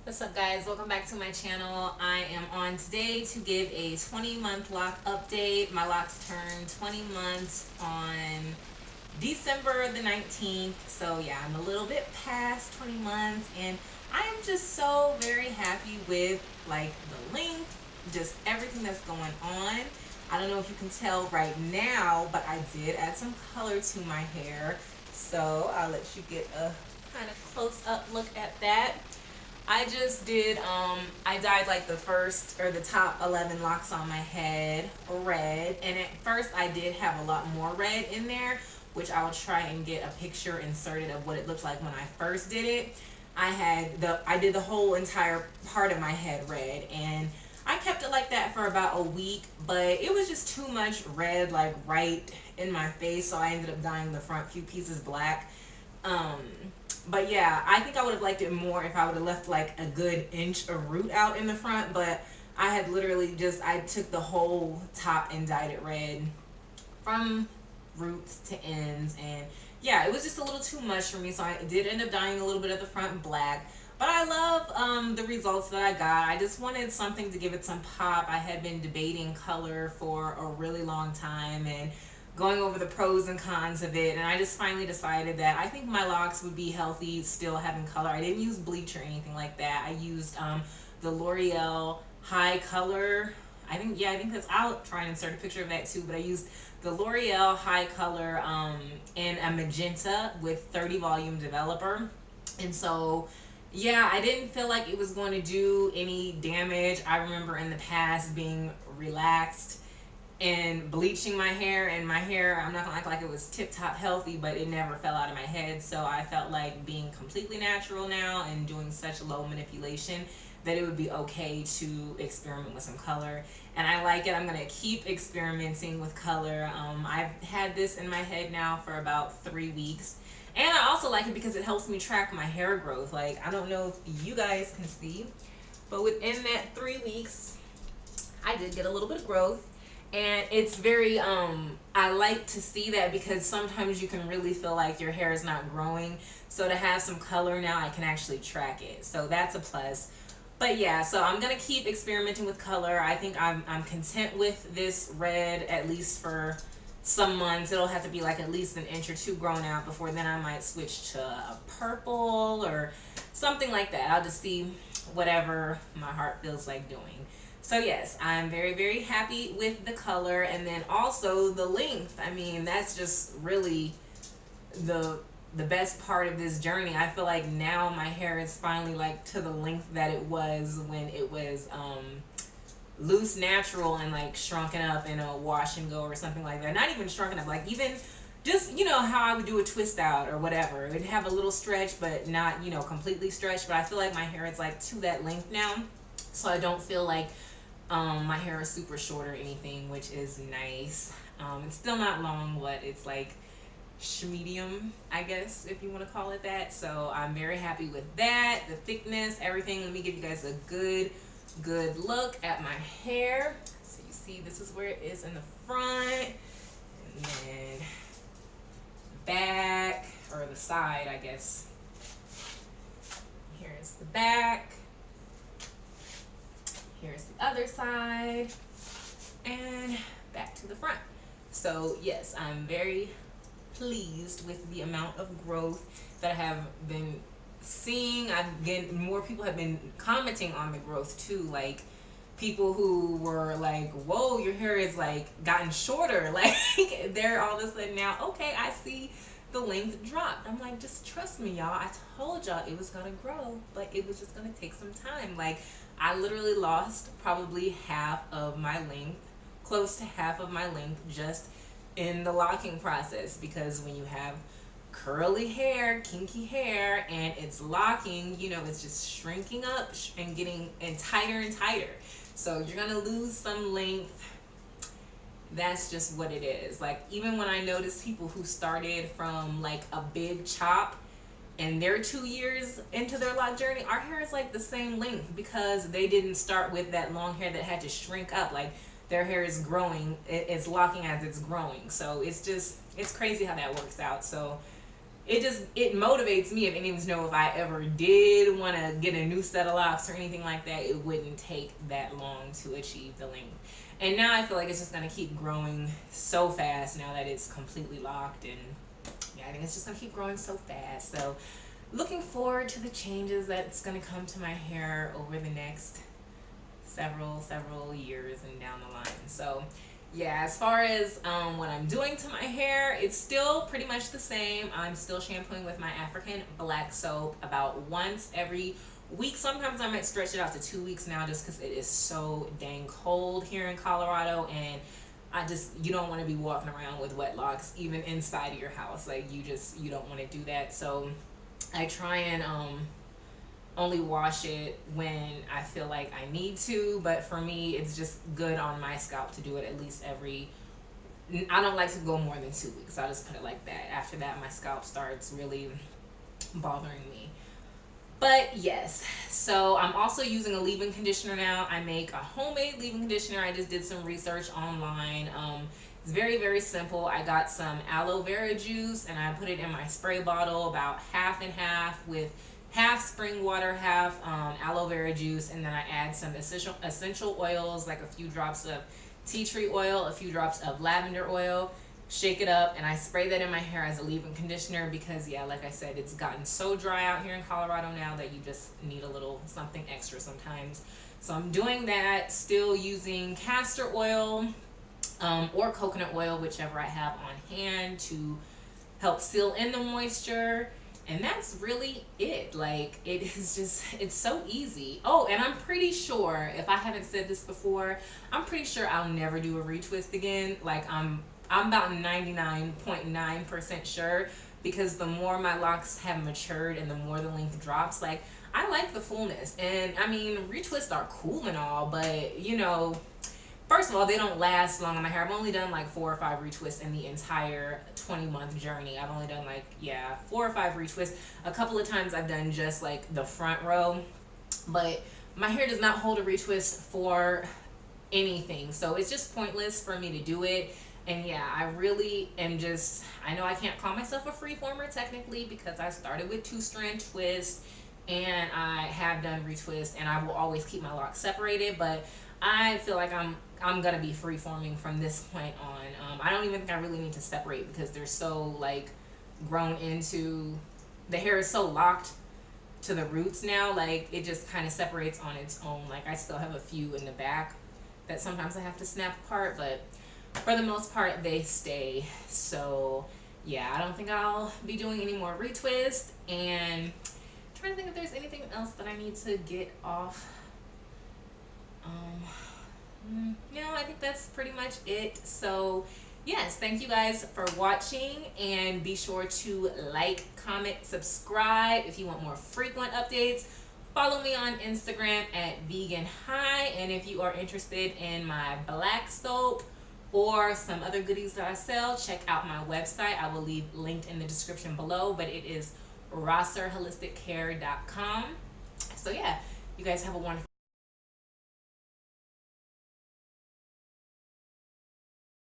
What's up, guys? Welcome back to my channel. I am on today to give a 20-month lock update. My locks turned 20 months on December the 19th. So yeah, I'm a little bit past 20 months and I am just so very happy with like the length, just everything that's going on. I don't know if you can tell right now, but I did add some color to my hair. So I'll let you get a kind of close up look at that. I just did, I dyed like the first or the top 11 locks on my head red. And at first I did have a lot more red in there, which I will try and get a picture inserted of what it looked like when I first did it. I did the whole entire part of my head red, and I kept it like that for about a week, but it was just too much red like right in my face, so I ended up dyeing the front few pieces black. But yeah, I think I would have liked it more if I would have left like a good inch of root out in the front, but I had literally I took the whole top and dyed it red from roots to ends, and yeah, it was just a little too much for me, so I did end up dyeing a little bit of the front black. But I love the results that I got. I just wanted something to give it some pop. I had been debating color for a really long time and going over the pros and cons of it, and I just finally decided that I think my locks would be healthy still having color. I didn't use bleach or anything like that. I used the L'Oreal High Color. I think that's, I'll try and insert a picture of that too, but I used the L'Oreal High Color in a magenta with 30 volume developer. And so yeah, I didn't feel like it was going to do any damage. I remember in the past being relaxed and bleaching my hair, and my hair, I'm not gonna act like it was tip-top healthy, but it never fell out of my head. So I felt like being completely natural now and doing such low manipulation that it would be okay to experiment with some color, and I like it. I'm gonna keep experimenting with color. I've had this in my head now for about 3 weeks, and I also like it because it helps me track my hair growth. Like, I don't know if you guys can see, but within that 3 weeks I did get a little bit of growth. And it's very I like to see that, because sometimes you can really feel like your hair is not growing. So to have some color now, I can actually track it, so that's a plus. But yeah, so I'm gonna keep experimenting with color. I think I'm content with this red, at least for some months. It'll have to be like at least an inch or two grown out before then I might switch to a purple or something like that. I'll just see whatever my heart feels like doing. So yes, I'm very, very happy with the color, and then also the length. I mean, that's just really the best part of this journey. I feel like now my hair is finally like to the length that it was when it was loose natural and like shrunken up in a wash and go or something like that. Not even shrunken up, like even just, you know, how I would do a twist out or whatever. It would have a little stretch, but not, you know, completely stretched. But I feel like my hair is like to that length now, so I don't feel like my hair is super short or anything, which is nice. It's still not long, but it's like medium, I guess, if you want to call it that. So I'm very happy with that, the thickness, everything. Let me give you guys a good look at my hair. So you see, this is where it is in the front, and then back, or the side, I guess. Here's the back. Here's the other side, and back to the front. So yes, I'm very pleased with the amount of growth that I have been seeing. More people have been commenting on the growth too, like people who were like, whoa, your hair is like gotten shorter. Like they're all of a sudden now, okay, I see the length dropped. I'm like, just trust me, y'all. I told y'all it was gonna grow, but it was just gonna take some time. Like, I literally lost probably half of my length, close to half of my length, just in the locking process, because when you have curly hair, kinky hair, and it's locking, you know, it's just shrinking up and getting tighter and tighter. So you're gonna lose some length. That's just what it is. Like, even when I notice people who started from like a big chop and they're 2 years into their lock journey, our hair is like the same length, because they didn't start with that long hair that had to shrink up. Like, their hair is growing, it's locking as it's growing. So it's crazy how that works out. So it motivates me. If any of you know, if I ever did want to get a new set of locks or anything like that, it wouldn't take that long to achieve the length. And now I feel like it's just going to keep growing so fast now that it's completely locked. And yeah, I think it's just going to keep growing so fast. So looking forward to the changes that's going to come to my hair over the next several years and down the line. So yeah, as far as what I'm doing to my hair, it's still pretty much the same. I'm still shampooing with my African black soap about once every week. Sometimes I might stretch it out to 2 weeks now, just because it is so dang cold here in Colorado, and you don't want to be walking around with wet locks even inside of your house. Like you don't want to do that. So I try and only wash it when I feel like I need to, but for me it's just good on my scalp to do it at least I don't like to go more than 2 weeks. I'll just put it like that. After that my scalp starts really bothering me. But yes, so I'm also using a leave-in conditioner now. I make a homemade leave-in conditioner. I just did some research online. It's very simple. I got some aloe vera juice and I put it in my spray bottle, about half and half, with half spring water, half aloe vera juice, and then I add some essential oils, like a few drops of tea tree oil, a few drops of lavender oil. Shake it up and I spray that in my hair as a leave-in conditioner, because yeah, like I said, it's gotten so dry out here in Colorado now that you just need a little something extra sometimes. So I'm doing that, still using castor oil or coconut oil, whichever I have on hand, to help seal in the moisture. And that's really it. Like, it is just, it's so easy. Oh, and I'm pretty sure, if I haven't said this before, I'm pretty sure I'll never do a retwist again. Like, I'm about 99.9% sure, because the more my locks have matured and the more the length drops, like, I like the fullness. And I mean, retwists are cool and all, but you know, first of all, they don't last long on my hair. I've only done like 4 or 5 retwists in the entire 20-month journey. I've only done like, yeah, 4 or 5 retwists. A couple of times I've done just like the front row, but my hair does not hold a retwist for anything. So it's just pointless for me to do it. And yeah, I really am just, I know I can't call myself a freeformer technically, because I started with 2-strand twists and I have done retwists, and I will always keep my locks separated, but I feel like I'm gonna be freeforming from this point on. I don't even think I really need to separate, because they're so like grown into, the hair is so locked to the roots now, like it just kind of separates on its own. Like I still have a few in the back that sometimes I have to snap apart, but for the most part they stay. So yeah, I don't think I'll be doing any more retwists. And I'm trying to think if there's anything else that I need to get off. No, I think that's pretty much it. So yes, thank you guys for watching, and be sure to like, comment, subscribe if you want more frequent updates. Follow me on Instagram at Vegan High, and if you are interested in my black soap or some other goodies that I sell, check out my website. I will leave linked in the description below, but it is rosserholisticcare.com. So yeah, you guys have a wonderful